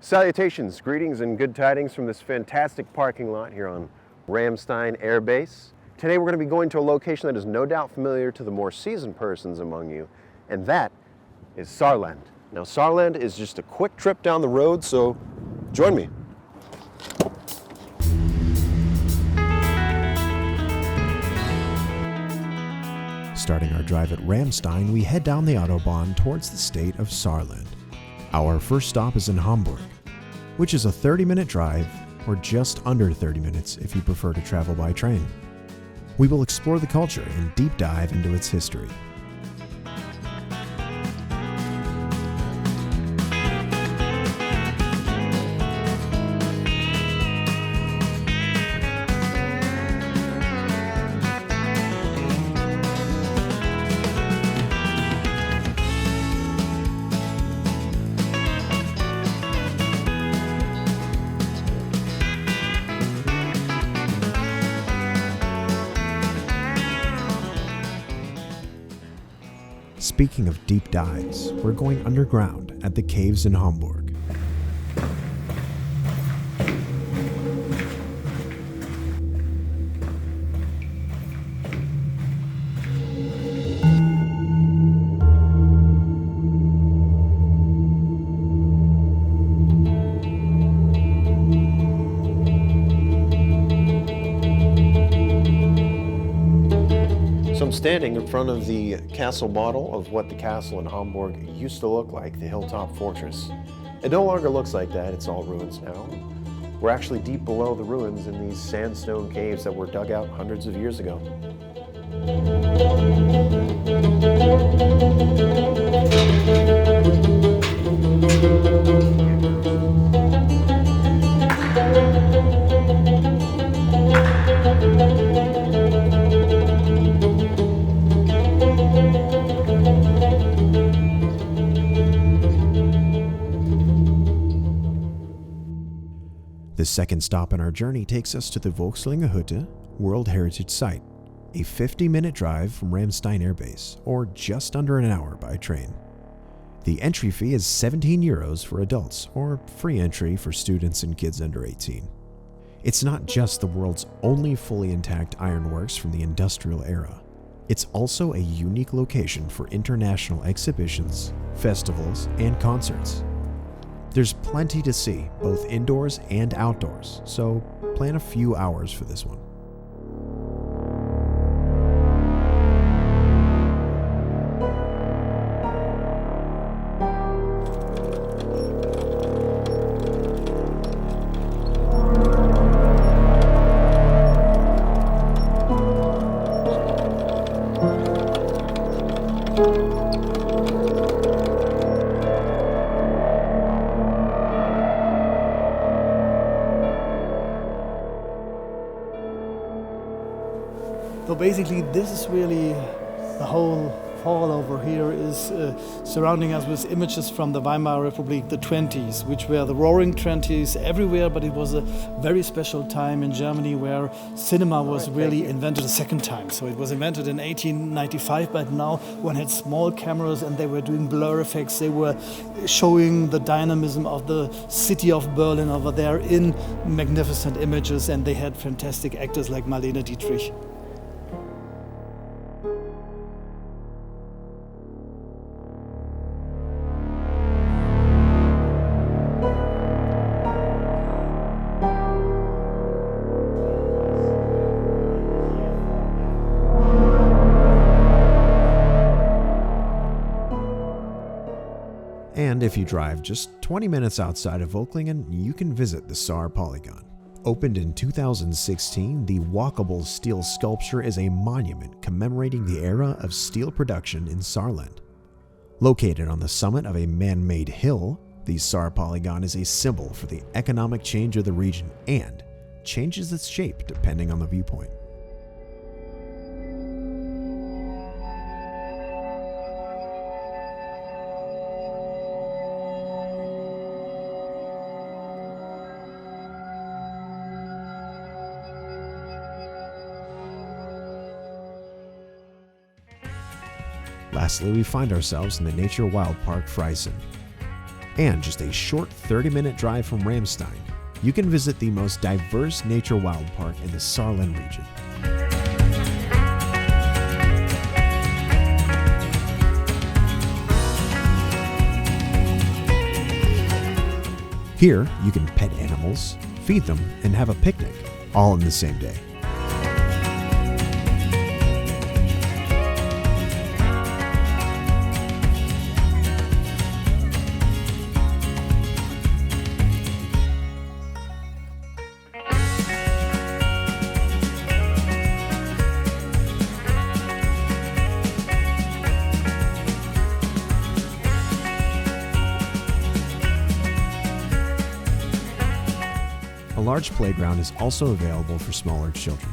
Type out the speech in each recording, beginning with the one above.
Salutations, greetings, and good tidings from this fantastic parking lot here on Ramstein Air Base. Today we're going to be going to a location that is no doubt familiar to the more seasoned persons among you, and that is Saarland. Now Saarland is just a quick trip down the road, so join me. Starting our drive at Ramstein, we head down the Autobahn towards the state of Saarland. Our first stop is in Homburg, which is a 30-minute drive, or just under 30 minutes if you prefer to travel by train. We will explore the culture and deep dive into its history. Speaking of deep dives, we're going underground at the caves in Homburg. So I'm standing in front of the castle model of what the castle in Homburg used to look like, the hilltop fortress. It no longer looks like that, it's all ruins now. We're actually deep below the ruins in these sandstone caves that were dug out hundreds of years ago. The second stop in our journey takes us to the Volklingen Hütte World Heritage Site, a 50-minute drive from Ramstein Air Base, or just under an hour by train. The entry fee is 17 euros for adults, or free entry for students and kids under 18. It's not just the world's only fully intact ironworks from the industrial era. It's also a unique location for international exhibitions, festivals, and concerts. There's plenty to see, both indoors and outdoors, so plan a few hours for this one. So basically this is really the whole hall over here is surrounding us with images from the Weimar Republic, the 20s, which were the roaring 20s everywhere, but it was a very special time in Germany where cinema was really invented a second time. So it was invented in 1895, but now one had small cameras and they were doing blur effects. They were showing the dynamism of the city of Berlin over there in magnificent images, and they had fantastic actors like Marlene Dietrich. And if you drive just 20 minutes outside of Völklingen, you can visit the Saar Polygon. Opened in 2016, the walkable steel sculpture is a monument commemorating the era of steel production in Saarland. Located on the summit of a man-made hill, the Saar Polygon is a symbol for the economic change of the region and changes its shape depending on the viewpoint. Lastly, we find ourselves in the Nature Wild Park Friesen. And just a short 30-minute drive from Ramstein, you can visit the most diverse nature wild park in the Saarland region. Here, you can pet animals, feed them, and have a picnic, all in the same day. A large playground is also available for smaller children.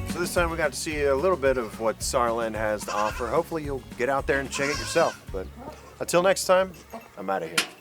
So this time we got to see a little bit of what Saarland has to offer. Hopefully you'll get out there and check it yourself. But until next time, I'm out of here.